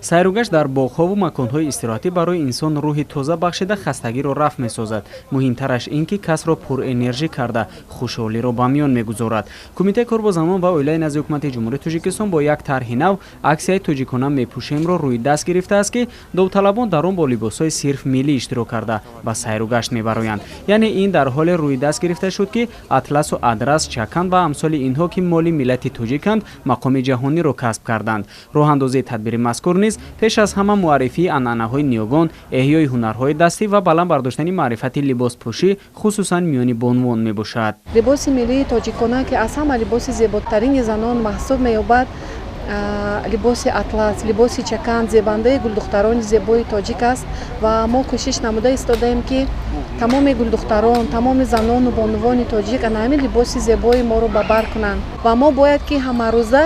сайругашт дар боғҳову маконҳои истироҳатӣ барои инсон рӯҳи тоза бахшида хастагиро рафъ месозад. муҳимтараш ин ки касро пурэнержӣ карда хушҳолиро ба миён мегузорад. Кумитаи кор бо занон ва оилаи назди ҳукумати ҷумҳурии Тоҷикистон бо як тарҳи нав аксияи тоҷикона мепӯшемро рӯи даст гирифтааст, ки довталабон дар он бо либосҳои сирф миллӣ иштирок карда ба сайругашт мебароянд. яъне ин дар ҳоле рӯи даст гирифта шуд, ки атласу адрас, чакан ва амсоли инҳо, ки моли миллати тоҷиканд, мақоми ҷаҳониро касб карданд. роҳандозии тадбири мазкур низ пеш аз ҳама муаррифии анъанаҳои ниёгон, эҳёи ҳунарҳои дастӣ ва баланд бардоштани маърифати либоспӯшӣ хусусан миёни бонувон мебошад. либоси миллии тоҷикона ки аз ҳама либоси зеботарини занон маҳсуб меёбад, либоси атлас, либоси чакан зебандаи гулдухтарони зебои тоҷик аст ва мо кӯшиш намуда истодаем, ки тамоми гулдухтарон, тамоми занону бонувони тоҷик ана ҳамин либоси зебои моро ба бар кунанд ва мо бояд ки ҳамарӯза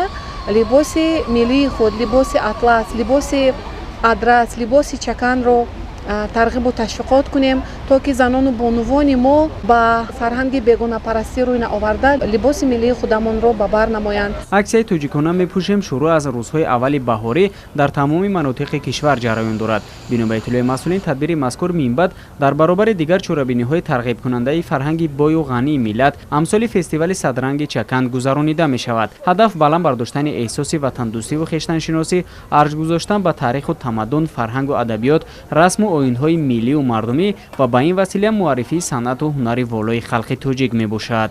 либоси миллии худ, либоси атлас, либоси адрас, либоси чаканро тарғибу ташвиқот кунем, то ки занону бонувони мо ба фарҳанги бегонапарастӣ рӯй наоварда либоси миллии худамонро ба бар намоянд. аксияи тоҷикона мепӯшем шурӯъ аз рӯзҳои аввали баҳорӣ дар тамоми манотиқи кишвар ҷараён дорад. бино ба иттилои масъулин, тадбири мазкур минбаъд дар баробари дигар чорабиниҳои тарғибкунандаи фарҳанги бою ғании миллат амсоли фестивали садранги чакан гузаронида мешавад. ҳадаф баланд бардоштани эҳсоси ватандӯстиву хештаншиносӣ, арҷ гузоштан ба таъриху тамаддун, фарҳангу адабиёт, расму оинҳои миллию мардумӣ ва ба ин васила муаррифии санъату ҳунари волои халқи тоҷик мебошад.